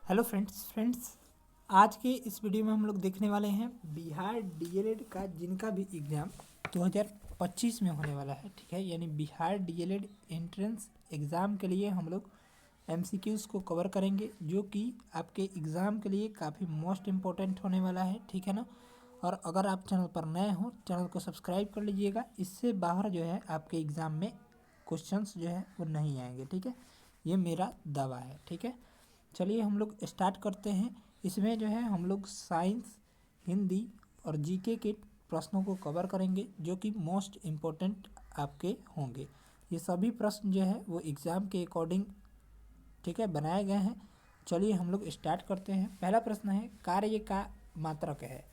Hello friends आज के इस वीडियो में हम लोग देखने वाले हैं बिहार डीएलएड का जिनका भी एग्ज़ाम 2025 में होने वाला है। ठीक है, यानी बिहार डीएलएड एंट्रेंस एग्ज़ाम के लिए हम लोग एमसीक्यूज़ को कवर करेंगे, जो कि आपके एग्ज़ाम के लिए काफ़ी मोस्ट इम्पोर्टेंट होने वाला है। ठीक है ना। और अगर आप चैनल पर नए हो, चैनल को सब्सक्राइब कर लीजिएगा। इससे बाहर जो है आपके एग्ज़ाम में क्वेश्चंस जो है वो नहीं आएंगे। ठीक है, ये मेरा दावा है। ठीक है, चलिए हम लोग स्टार्ट करते हैं। इसमें जो है हम लोग साइंस, हिंदी और जीके के प्रश्नों को कवर करेंगे, जो कि मोस्ट इम्पोर्टेंट आपके होंगे। ये सभी प्रश्न जो है वो एग्ज़ाम के अकॉर्डिंग ठीक है बनाए गए हैं। चलिए हम लोग स्टार्ट करते हैं। पहला प्रश्न है कार्य का मात्रक है।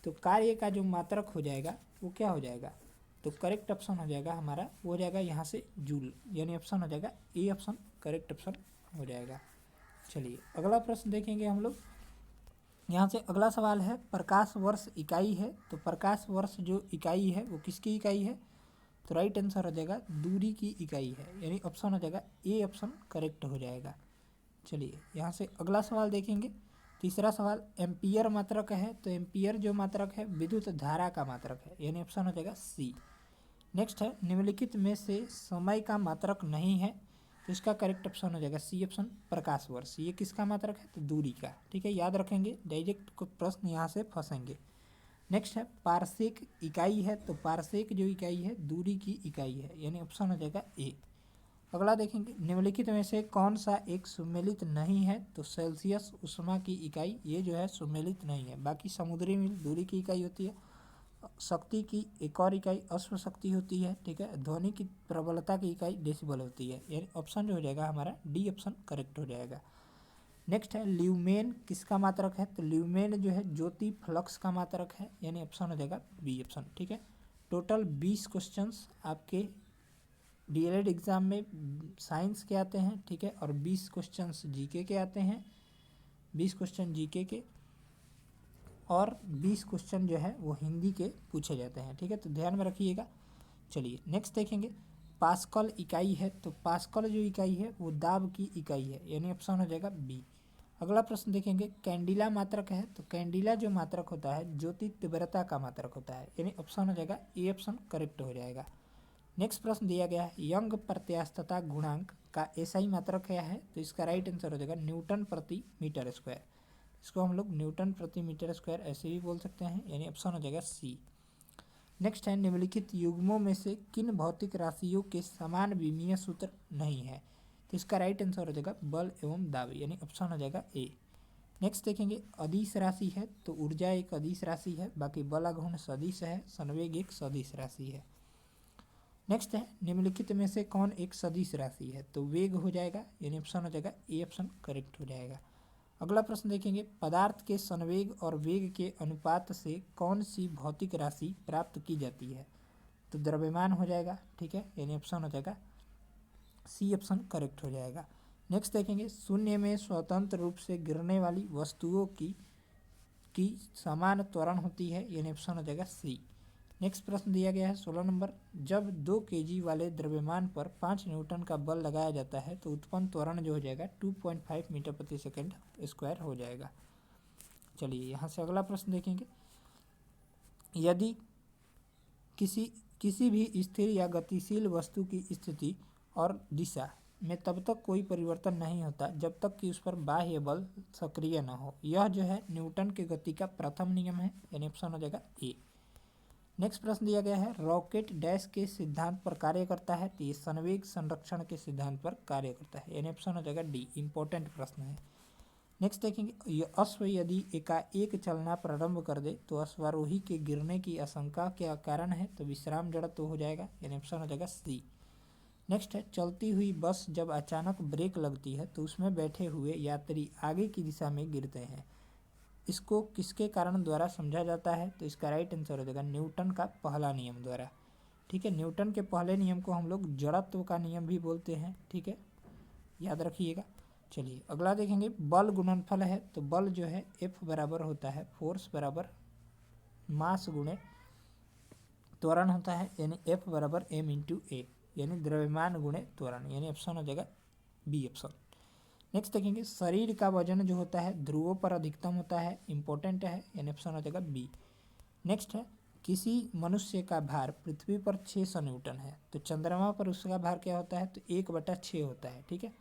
तो कार्य का जो मात्रक हो जाएगा वो क्या हो जाएगा? तो करेक्ट ऑप्शन हो जाएगा हमारा, वो हो जाएगा यहाँ से जूल, यानी ऑप्शन हो जाएगा ए ऑप्शन करेक्ट ऑप्शन हो जाएगा। चलिए अगला प्रश्न देखेंगे हम लोग। यहाँ से अगला सवाल है प्रकाश वर्ष इकाई है। तो प्रकाश वर्ष जो इकाई है वो किसकी इकाई है? तो राइट आंसर हो जाएगा दूरी की इकाई है, यानी ऑप्शन हो जाएगा ए ऑप्शन करेक्ट हो जाएगा। चलिए यहाँ से अगला सवाल देखेंगे। तीसरा सवाल एम्पियर मात्रक है। तो एम्पियर जो मात्रक है विद्युत धारा का मात्रक है, यानी ऑप्शन हो जाएगा सी। नेक्स्ट है निम्नलिखित में से समय का मात्रक नहीं है। तो इसका करेक्ट ऑप्शन हो जाएगा सी ऑप्शन प्रकाश वर्ष। ये किसका मात्रक है? तो दूरी का। ठीक है, याद रखेंगे, डायरेक्ट को प्रश्न यहाँ से फंसेंगे। नेक्स्ट है पारसेक इकाई है। तो पारसेक जो इकाई है दूरी की इकाई है, यानी ऑप्शन हो जाएगा ए। अगला देखेंगे निम्नलिखित में से कौन सा एक सुमेलित नहीं है? तो सेल्सियस उष्मा की इकाई ये जो है सुमेलित नहीं है। बाकी समुद्री मील दूरी की इकाई होती है। शक्ति की एक और इकाई अश्व शक्ति होती है। ठीक है, ध्वनि की प्रबलता की इकाई डेसिबल होती है, यानी ऑप्शन जो हो जाएगा हमारा डी ऑप्शन करेक्ट हो जाएगा। नेक्स्ट है ल्यूमेन किसका मात्रक है? तो ल्यूमेन जो है ज्योति फ्लक्स का मात्रक है, यानी ऑप्शन हो जाएगा बी ऑप्शन। ठीक है, टोटल 20 क्वेश्चंस आपके डीएलएड एग्जाम में साइंस के आते हैं। ठीक है, और 20 क्वेश्चंस जीके के आते हैं, 20 क्वेश्चन जीके के और 20 क्वेश्चन जो है वो हिंदी के पूछे जाते हैं। ठीक है, तो ध्यान में रखिएगा। चलिए नेक्स्ट देखेंगे पास्कल इकाई है। तो पास्कल जो इकाई है वो दाब की इकाई है, यानी ऑप्शन हो जाएगा बी। अगला प्रश्न देखेंगे कैंडिला मात्रक है। तो कैंडिला जो मात्रक होता है ज्योति तीव्रता का मात्रक होता है, यानी ऑप्शन हो जाएगा ए ऑप्शन करेक्ट हो जाएगा। नेक्स्ट प्रश्न दिया गया है यंग प्रत्यास्थता गुणांक का एसआई मात्रक क्या है? तो इसका राइट आंसर हो जाएगा न्यूटन प्रति मीटर स्क्वायर। इसको हम लोग न्यूटन प्रति मीटर स्क्वायर ऐसे भी बोल सकते हैं, यानी ऑप्शन हो जाएगा सी। नेक्स्ट है निम्नलिखित युग्मों में से किन भौतिक राशियों के समान विमीय सूत्र नहीं है? तो इसका राइट आंसर हो जाएगा बल एवं दाब, यानी ऑप्शन हो जाएगा ए। नेक्स्ट देखेंगे अदिश राशि है। तो ऊर्जा एक अदिश राशि है, बाकी बल आघूर्ण सदिश है, संवेग एक सदिश राशि है। नेक्स्ट है निम्नलिखित में से कौन एक सदिश राशि है? तो वेग हो जाएगा, यानी ऑप्शन हो जाएगा ए ऑप्शन करेक्ट हो जाएगा। अगला प्रश्न देखेंगे पदार्थ के संवेग और वेग के अनुपात से कौन सी भौतिक राशि प्राप्त की जाती है? तो द्रव्यमान हो जाएगा। ठीक है, यानी ऑप्शन हो जाएगा सी ऑप्शन करेक्ट हो जाएगा। नेक्स्ट देखेंगे शून्य में स्वतंत्र रूप से गिरने वाली वस्तुओं की समान त्वरण होती है, यानी ऑप्शन हो जाएगा सी। नेक्स्ट प्रश्न दिया गया है 16 नंबर जब 2 केजी वाले द्रव्यमान पर 5 न्यूटन का बल लगाया जाता है तो उत्पन्न त्वरण जो हो जाएगा 2.5 मीटर प्रति सेकंड स्क्वायर हो जाएगा। चलिए यहाँ से अगला प्रश्न देखेंगे यदि किसी भी स्थिर या गतिशील वस्तु की स्थिति और दिशा में तब तक कोई परिवर्तन नहीं होता जब तक कि उस पर बाह्य बल सक्रिय न हो। यह जो है न्यूटन के गति का प्रथम नियम है, यानी ऑप्शन हो जाएगा ए। नेक्स्ट प्रश्न दिया गया है रॉकेट डैश के सिद्धांत पर कार्य करता है। तो ये संवेग संरक्षण के सिद्धांत पर कार्य करता है, यानी ऑप्शन हो जाएगा डी। इंपॉर्टेंट प्रश्न है। नेक्स्ट देखेंगे ये अश्व यदि एकाएक चलना प्रारंभ कर दे तो अश्वारोही के गिरने की आशंका क्या कारण है? तो विश्राम जड़त्व हो जाएगा, यानी ऑप्शन हो जाएगा सी। नेक्स्ट है चलती हुई बस जब अचानक ब्रेक लगती है तो उसमें बैठे हुए यात्री आगे की दिशा में गिरते हैं, इसको किसके कारण द्वारा समझा जाता है? तो इसका राइट आंसर हो जाएगा न्यूटन का पहला नियम द्वारा। ठीक है, न्यूटन के पहले नियम को हम लोग जड़त्व का नियम भी बोलते हैं। ठीक है, याद रखिएगा। चलिए अगला देखेंगे बल गुणनफल है। तो बल जो है एफ बराबर होता है फोर्स बराबर मास गुणे त्वरण होता है, यानी एफ बराबर एम इंटू ए, यानी द्रव्यमान गुणे त्वरण, यानी ऑप्शन हो जाएगा बी ऑप्शन। नेक्स्ट देखेंगे शरीर का वजन जो होता है ध्रुवों पर अधिकतम होता है, इंपॉर्टेंट है, यानी ऑप्शन हो जाएगा बी। नेक्स्ट है किसी मनुष्य का भार पृथ्वी पर 600 न्यूटन है, तो चंद्रमा पर उसका भार क्या होता है, तो 1/6 होता है, ठीक है।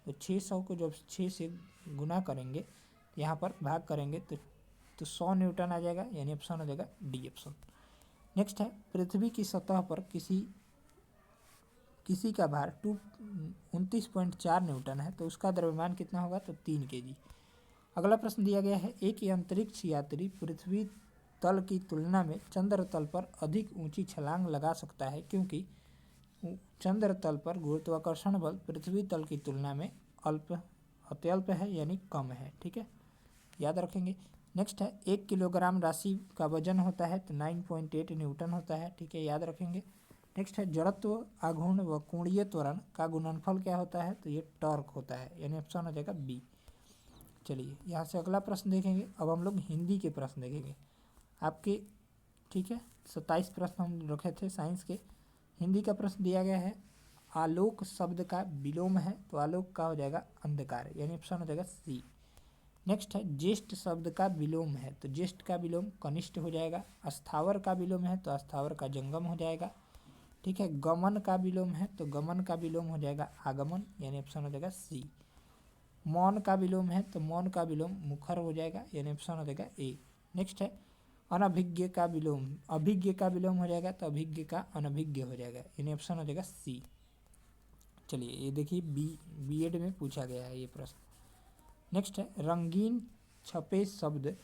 तो 600 को जब 6 से गुना करेंगे यहाँ पर भाग करेंगे तो 100 न्यूटन आ जाएगा, यानी ऑप्शन हो जाएगा डी ऑप्शन। नेक्स्ट है पृथ्वी की सतह पर किसी का भार 29.4 न्यूटन है, तो उसका द्रव्यमान कितना होगा, तो 3 kg। अगला प्रश्न दिया गया है एक अंतरिक्ष यात्री पृथ्वी तल की तुलना में चंद्र तल पर अधिक ऊंची छलांग लगा सकता है क्योंकि चंद्र तल पर गुरुत्वाकर्षण बल पृथ्वी तल की तुलना में अत्यल्प है, यानी कम है, ठीक है, याद रखेंगे। नेक्स्ट है 1 किलोग्राम राशि का वजन होता है तो 9.8 न्यूटन होता है, ठीक है, याद रखेंगे। नेक्स्ट है जड़त्व आघूर्ण व कोणीय त्वरण का गुणनफल क्या होता है, तो ये टॉर्क होता है, यानी ऑप्शन हो जाएगा बी। चलिए यहाँ से अगला प्रश्न देखेंगे। अब हम लोग हिंदी के प्रश्न देखेंगे आपके, ठीक है। 27 प्रश्न हम रखे थे साइंस के। हिंदी का प्रश्न दिया गया है आलोक शब्द का विलोम है, तो आलोक का हो जाएगा अंधकार, यानी ऑप्शन हो जाएगा सी। नेक्स्ट है ज्येष्ठ शब्द का विलोम है, तो ज्येष्ठ का विलोम कनिष्ठ हो जाएगा। अस्थावर का विलोम है तो अस्थावर का जंगम हो जाएगा, ठीक है। गमन का विलोम है तो गमन का विलोम हो जाएगा आगमन, यानी ऑप्शन हो जाएगा सी। मौन का विलोम है तो मौन का विलोम मुखर हो जाएगा, यानी ऑप्शन हो जाएगा ए। नेक्स्ट है अनभिज्ञ का विलोम, अभिज्ञ का विलोम हो जाएगा तो अभिज्ञ का अनभिज्ञ हो जाएगा, यानी ऑप्शन हो जाएगा सी। चलिए ये देखिए बीएड में पूछा गया है ये प्रश्न। नेक्स्ट है रंगीन छपे शब्द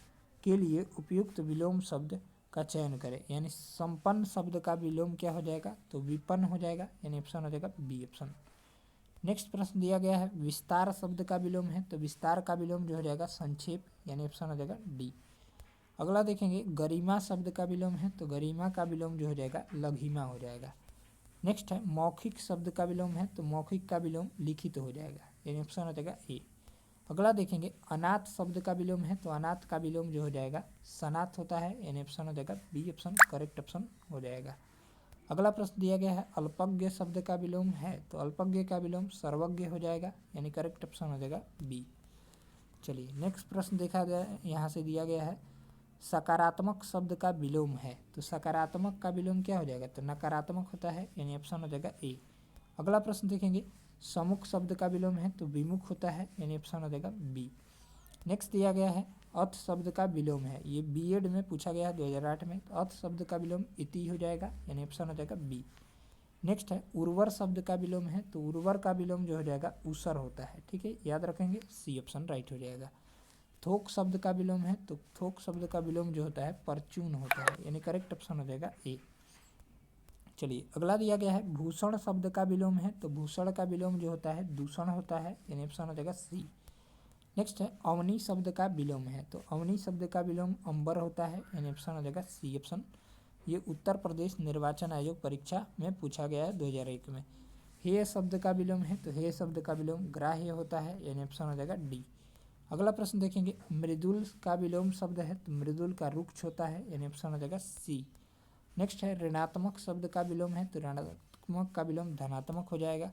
के लिए उपयुक्त विलोम शब्द का चयन करें, यानी संपन्न शब्द का विलोम क्या हो जाएगा, तो विपन्न हो जाएगा, यानी ऑप्शन हो जाएगा बी ऑप्शन। नेक्स्ट प्रश्न दिया गया है विस्तार शब्द का विलोम है, तो विस्तार का विलोम जो हो जाएगा संक्षेप, यानी ऑप्शन हो जाएगा डी। अगला देखेंगे गरिमा शब्द का विलोम है, तो गरिमा का विलोम जो हो जाएगा लघिमा हो जाएगा। नेक्स्ट है मौखिक शब्द का विलोम है, तो मौखिक का विलोम लिखित हो जाएगा, यानी ऑप्शन हो जाएगा ए। अगला देखेंगे अनाथ शब्द का विलोम है, तो अनाथ का विलोम जो हो जाएगा सनाथ होता है, यानी ऑप्शन हो जाएगा बी ऑप्शन, करेक्ट ऑप्शन हो जाएगा। अगला प्रश्न दिया गया है अल्पज्ञ शब्द का विलोम है, तो अल्पज्ञ का विलोम सर्वज्ञ हो जाएगा, यानी करेक्ट ऑप्शन हो जाएगा बी। चलिए नेक्स्ट प्रश्न देखा जाए, यहाँ से दिया गया है सकारात्मक शब्द का विलोम है, तो सकारात्मक का विलोम क्या हो जाएगा, तो नकारात्मक होता है, यानी ऑप्शन हो जाएगा ए। अगला प्रश्न देखेंगे सम्मुख शब्द का विलोम है, तो विमुख होता है, यानी ऑप्शन हो जाएगा बी। नेक्स्ट दिया गया है अथ शब्द का विलोम है, ये बीएड में पूछा गया है 2008 में, तो अथ शब्द का विलोम इति हो जाएगा, यानी ऑप्शन हो जाएगा बी। नेक्स्ट है उर्वर शब्द का विलोम है, तो उर्वर का विलोम जो हो जाएगा ऊसर होता है, ठीक है, याद रखेंगे, सी ऑप्शन राइट हो जाएगा। थोक शब्द का विलोम है, तो थोक शब्द का विलोम जो होता है परचून होता है, यानी करेक्ट ऑप्शन हो जाएगा ए। चलिए अगला दिया गया है भूषण शब्द का विलोम है, तो भूषण का विलोम जो होता है दूषण होता है, यानी ऑप्शन हो जाएगा सी। नेक्स्ट है अवनी शब्द का विलोम है, तो अवनी शब्द का विलोम अंबर होता है, यानी ऑप्शन हो जाएगा सी ऑप्शन। ये उत्तर प्रदेश निर्वाचन आयोग परीक्षा में पूछा गया है 2001 में। हेय शब्द का विलोम है, तो हेय शब्द का विलोम ग्राह्य होता है, यानी ऑप्शन हो जाएगा डी। अगला प्रश्न देखेंगे मृदुल का विलोम शब्द है, तो मृदुल का रुक्ष होता है, यानी ऑप्शन हो जाएगा सी। नेक्स्ट है ऋणात्मक शब्द का विलोम है, तो ऋणात्मक का विलोम धनात्मक हो जाएगा।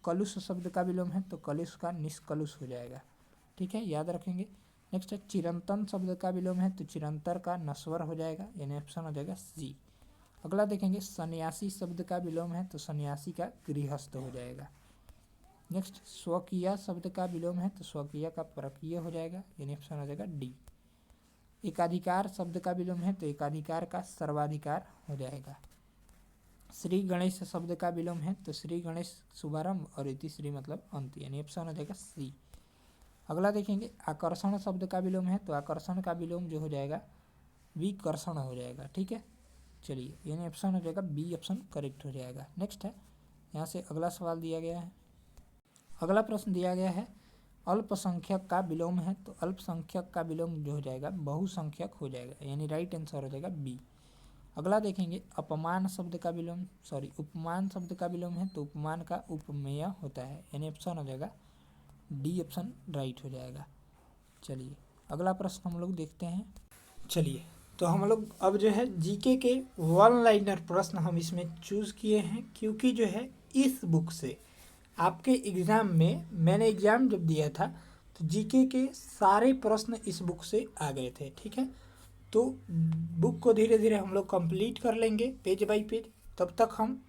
कलुष शब्द का विलोम है, तो कलुष का निष्कलुष हो जाएगा, ठीक है, याद रखेंगे। नेक्स्ट है चिरंतन शब्द का विलोम है, तो चिरंतर का नश्वर हो जाएगा, यानी ऑप्शन हो जाएगा सी। अगला देखेंगे सन्यासी शब्द का विलोम है, तो सन्यासी का गृहस्थ हो जाएगा। नेक्स्ट स्वकीय शब्द का विलोम है, तो स्वकीय का परकीय हो जाएगा, यानी ऑप्शन हो जाएगा डी। एकाधिकार शब्द का विलोम है, तो एकाधिकार का सर्वाधिकार हो जाएगा। श्री गणेश शब्द का विलोम है, तो श्री गणेश शुभारंभ और इति श्री मतलब अंत, यानी ऑप्शन हो जाएगा सी। अगला देखेंगे आकर्षण शब्द का विलोम है, तो आकर्षण का विलोम जो हो जाएगा विकर्षण हो जाएगा, ठीक है। चलिए यानी ऑप्शन हो जाएगा बी ऑप्शन करेक्ट हो जाएगा। नेक्स्ट है यहाँ से अगला सवाल दिया गया है, अगला प्रश्न दिया गया है अल्पसंख्यक का विलोम है, तो अल्पसंख्यक का विलोम जो हो जाएगा बहुसंख्यक हो जाएगा, यानी राइट आंसर हो जाएगा बी। अगला देखेंगे अपमान शब्द का विलोम उपमान शब्द का विलोम है, तो उपमान का उपमेय होता है, यानी ऑप्शन हो जाएगा डी ऑप्शन राइट हो जाएगा। चलिए अगला प्रश्न हम लोग देखते हैं। चलिए तो हम लोग अब जो है जीके के वन लाइनर प्रश्न हम इसमें चूज़ किए हैं, क्योंकि जो है इस बुक से आपके एग्ज़ाम में, मैंने एग्ज़ाम जब दिया था तो जीके के सारे प्रश्न इस बुक से आ गए थे, ठीक है। तो बुक को धीरे धीरे हम लोग कंप्लीट कर लेंगे पेज बाय पेज। तब तक हम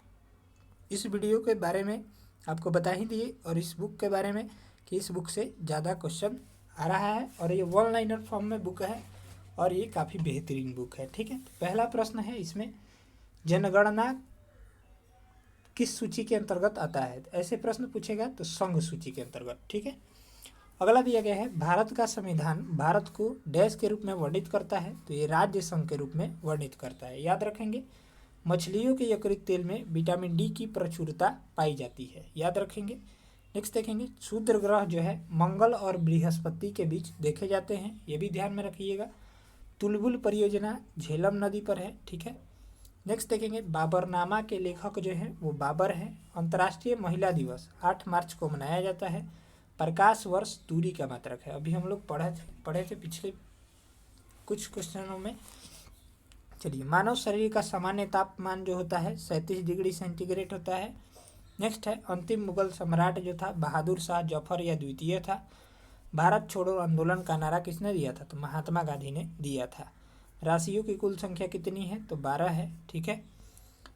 इस वीडियो के बारे में आपको बता ही दिए और इस बुक के बारे में कि इस बुक से ज़्यादा क्वेश्चन आ रहा है और ये वन लाइनर फॉर्म में बुक है और ये काफ़ी बेहतरीन बुक है, ठीक है। तो पहला प्रश्न है इसमें, जनगणना किस सूची के अंतर्गत आता है? ऐसे प्रश्न पूछेगा तो संघ सूची के अंतर्गत, ठीक है। अगला दिया गया है, भारत का संविधान भारत को डैश के रूप में वर्णित करता है? तो ये राज्य संघ के रूप में वर्णित करता है, याद रखेंगे। मछलियों के यकृत तेल में विटामिन डी की प्रचुरता पाई जाती है, याद रखेंगे। नेक्स्ट देखेंगे, क्षुद्र ग्रह जो है मंगल और बृहस्पति के बीच देखे जाते हैं, ये भी ध्यान में रखिएगा। तुलबुल परियोजना झेलम नदी पर है, ठीक है। नेक्स्ट देखेंगे, बाबरनामा के लेखक जो हैं वो बाबर हैं। अंतर्राष्ट्रीय महिला दिवस 8 मार्च को मनाया जाता है। प्रकाश वर्ष दूरी का मात्रक है, अभी हम लोग पढ़े थे पिछले कुछ क्वेश्चनों में। चलिए, मानव शरीर का सामान्य तापमान जो होता है 37 डिग्री सेंटीग्रेड होता है। नेक्स्ट है, अंतिम मुगल सम्राट जो था बहादुर शाह जफर या द्वितीय था। भारत छोड़ो आंदोलन का नारा किसने दिया था? तो महात्मा गांधी ने दिया था। राशियों की कुल संख्या कितनी है? तो 12 है, ठीक है।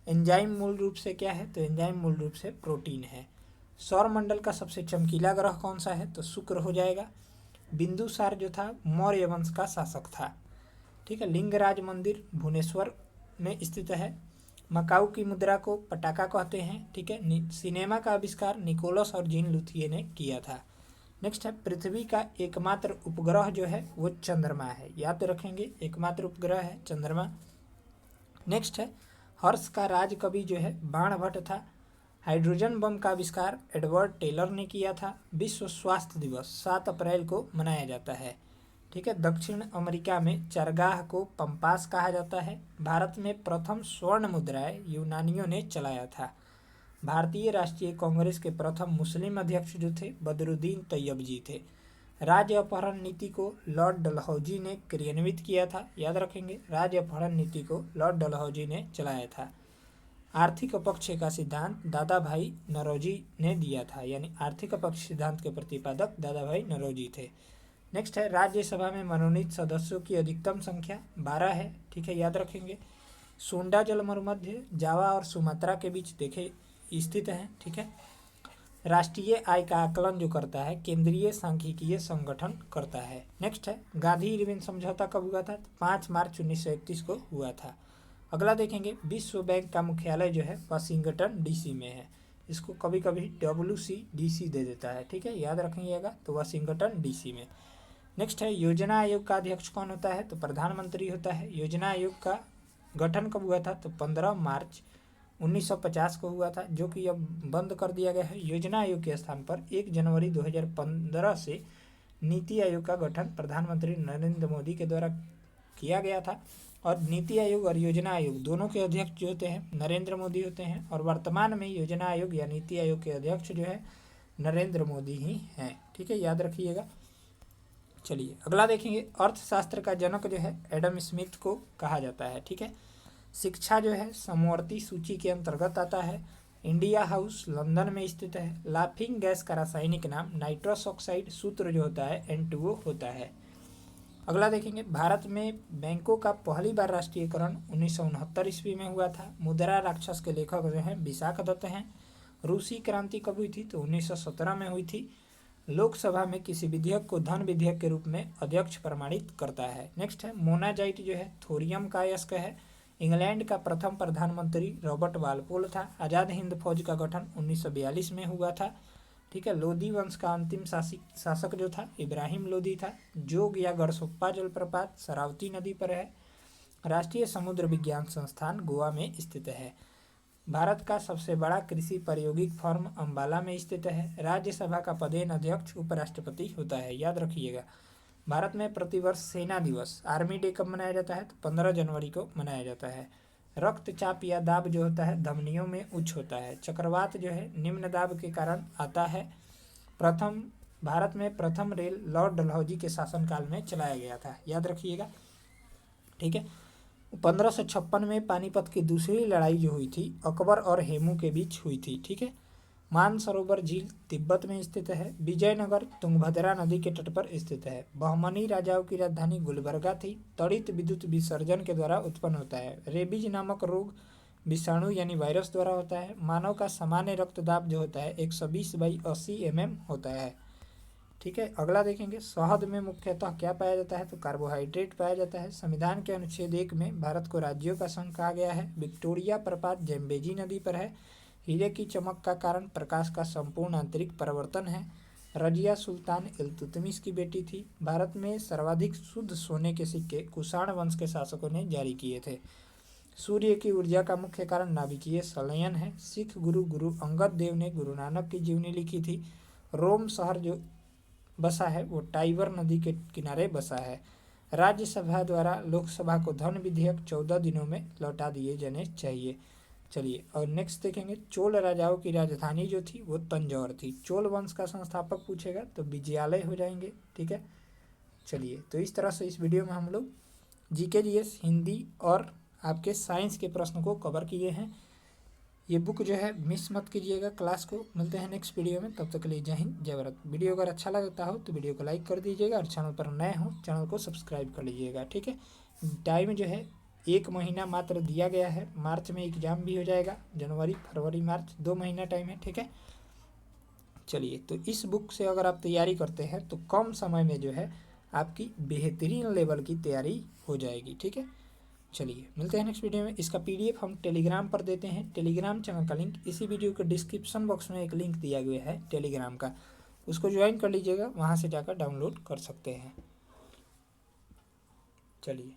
एंजाइम मूल रूप से क्या है? तो एंजाइम मूल रूप से प्रोटीन है। सौर मंडल का सबसे चमकीला ग्रह कौन सा है? तो शुक्र हो जाएगा। बिंदुसार जो था मौर्य वंश का शासक था, ठीक है। लिंगराज मंदिर भुवनेश्वर में स्थित है। मकाऊ की मुद्रा को पटाका कहते हैं, ठीक है। सिनेमा का आविष्कार निकोलस और जीन लुथिये ने किया था। नेक्स्ट है, पृथ्वी का एकमात्र उपग्रह जो है वो चंद्रमा है, याद रखेंगे, एकमात्र उपग्रह है चंद्रमा। नेक्स्ट है, हर्ष का राज कवि जो है बाणभट्ट था। हाइड्रोजन बम का आविष्कार एडवर्ड टेलर ने किया था। विश्व स्वास्थ्य दिवस 7 अप्रैल को मनाया जाता है, ठीक है। दक्षिण अमेरिका में चरगाह को पंपास कहा जाता है। भारत में प्रथम स्वर्ण मुद्राएं यूनानियों ने चलाया था। भारतीय राष्ट्रीय कांग्रेस के प्रथम मुस्लिम अध्यक्ष जो थे बदरुद्दीन तैयब जी थे। राज्य अपहरण नीति को लॉर्ड डलहौजी ने क्रियान्वित किया था, याद रखेंगे, राज्य अपहरण नीति को लॉर्ड डलहौजी ने चलाया था। आर्थिक अपक्ष का सिद्धांत दादा भाई नौरोजी ने दिया था, यानी आर्थिक अपक्ष सिद्धांत के प्रतिपादक दादा भाई नौरोजी थे। नेक्स्ट है, राज्यसभा में मनोनीत सदस्यों की अधिकतम संख्या 12 है, ठीक है, याद रखेंगे। सोंडा जलमरुमध्य जावा और सुमात्रा के बीच देखे स्थित है, ठीक है। राष्ट्रीय आय का आकलन जो करता है केंद्रीय सांख्यिकीय संगठन करता है। नेक्स्ट है, गांधी इरविन समझौता कब हुआ था? 5 मार्च 1931 को हुआ था। अगला देखेंगे, विश्व बैंक का मुख्यालय जो है वाशिंगटन डीसी में है। इसको कभी कभी WCDC दे देता है, ठीक है, याद रखिएगा, तो वाशिंगटन डीसी में। नेक्स्ट है, योजना आयोग का अध्यक्ष कौन होता है? तो प्रधानमंत्री होता है। योजना आयोग का गठन कब हुआ था? तो 15 मार्च 1950 को हुआ था, जो कि अब बंद कर दिया गया है। योजना आयोग के स्थान पर 1 जनवरी 2015 से नीति आयोग का गठन प्रधानमंत्री नरेंद्र मोदी के द्वारा किया गया था। और नीति आयोग और योजना आयोग दोनों के अध्यक्ष जो होते हैं नरेंद्र मोदी होते हैं, और वर्तमान में योजना आयोग या नीति आयोग के अध्यक्ष जो है नरेंद्र मोदी ही हैं, ठीक है, याद रखिएगा। चलिए, अगला देखेंगे, अर्थशास्त्र का जनक जो है एडम स्मिथ को कहा जाता है, ठीक है। शिक्षा जो है समवर्ती सूची के अंतर्गत आता है। इंडिया हाउस लंदन में स्थित है। लाफिंग गैस का रासायनिक नाम नाइट्रस ऑक्साइड, सूत्र जो होता है N2O होता है। अगला देखेंगे, भारत में बैंकों का पहली बार राष्ट्रीयकरण 1969 ईस्वी में हुआ था। मुद्रा राक्षस के लेखक जो हैं विशाखदत्त हैं। रूसी क्रांति कब हुई थी? तो 1917 में हुई थी। लोकसभा में किसी विधेयक को धन विधेयक के रूप में अध्यक्ष प्रमाणित करता है। नेक्स्ट है, मोनाजाइट जो है थोरियम का अयस्क है। इंग्लैंड का प्रथम प्रधानमंत्री रॉबर्ट वालपोल था। आज़ाद हिंद फौज का गठन 1942 में हुआ था, ठीक है। लोधी वंश का अंतिम शासक जो था इब्राहिम लोधी था। जोग या गढ़सोप्पा जलप्रपात शरावती नदी पर है। राष्ट्रीय समुद्र विज्ञान संस्थान गोवा में स्थित है। भारत का सबसे बड़ा कृषि प्रायोगिक फर्म अम्बाला में स्थित है। राज्यसभा का पदेन अध्यक्ष उपराष्ट्रपति होता है, याद रखिएगा। भारत में प्रतिवर्ष सेना दिवस आर्मी डे कब मनाया जाता है? तो 15 जनवरी को मनाया जाता है। रक्तचाप या दाब जो होता है धमनियों में उच्च होता है। चक्रवात जो है निम्न दाब के कारण आता है। भारत में प्रथम रेल लॉर्ड डलहौजी के शासनकाल में चलाया गया था, याद रखिएगा, ठीक है। 1556 में पानीपत की दूसरी लड़ाई जो हुई थी अकबर और हेमू के बीच हुई थी, ठीक है। मानसरोवर झील तिब्बत में स्थित है। विजयनगर तुंगभद्रा नदी के तट पर स्थित है। बहमनी राजाओं की राजधानी गुलबर्गा थी। तड़ित विद्युत विसर्जन के द्वारा उत्पन्न होता है। रेबीज नामक रोग विषाणु यानी वायरस द्वारा होता है। मानव का सामान्य रक्तदाब जो होता है 120/80 mm होता है। ठीक है, अगला देखेंगे। शहद में मुख्यतः क्या पाया जाता है? तो कार्बोहाइड्रेट पाया जाता है। संविधान के अनुच्छेद 1 में भारत को राज्यों का संघ कहा गया है। विक्टोरिया प्रपात जैम्बेजी नदी पर है। हीरे की चमक का कारण प्रकाश का संपूर्ण आंतरिक परिवर्तन है। रजिया सुल्तान इल्तुतमिश की बेटी थी। भारत में सर्वाधिक शुद्ध सोने के सिक्के कुषाण वंश के शासकों ने जारी किए थे। सूर्य की ऊर्जा का मुख्य कारण नाभिकीय संलयन है। सिख गुरु अंगद देव ने गुरु नानक की जीवनी लिखी थी। रोम शहर जो बसा है वो टाइबर नदी के किनारे बसा है। राज्यसभा द्वारा लोकसभा को धन विधेयक 14 दिनों में लौटा दिए जाने चाहिए। चलिए और नेक्स्ट देखेंगे। चोल राजाओं की राजधानी जो थी वो तंजौर थी। चोल वंश का संस्थापक पूछेगा तो विजयालय हो जाएंगे। ठीक है, चलिए तो इस तरह से इस वीडियो में हम लोग जीके जीएस हिंदी और आपके साइंस के प्रश्न को कवर किए हैं। ये बुक जो है मिस मत कीजिएगा क्लास को। मिलते हैं नेक्स्ट वीडियो में, तब तक के लिए जय हिंद जय भारत। वीडियो अगर अच्छा लगता हो तो वीडियो को लाइक कर दीजिएगा और चैनल पर नए हो चैनल को सब्सक्राइब कर लीजिएगा। ठीक है, टाइम जो है 1 महीना मात्र दिया गया है। मार्च में एग्जाम भी हो जाएगा। जनवरी फरवरी मार्च 2 महीना टाइम है। ठीक है, चलिए तो इस बुक से अगर आप तैयारी करते हैं तो कम समय में जो है आपकी बेहतरीन लेवल की तैयारी हो जाएगी। ठीक है, चलिए मिलते हैं नेक्स्ट वीडियो में। इसका पीडीएफ हम टेलीग्राम पर देते हैं। टेलीग्राम चैनल का लिंक इसी वीडियो के डिस्क्रिप्शन बॉक्स में एक लिंक दिया गया है टेलीग्राम का, उसको ज्वाइन कर लीजिएगा। वहाँ से जाकर डाउनलोड कर सकते हैं। चलिए।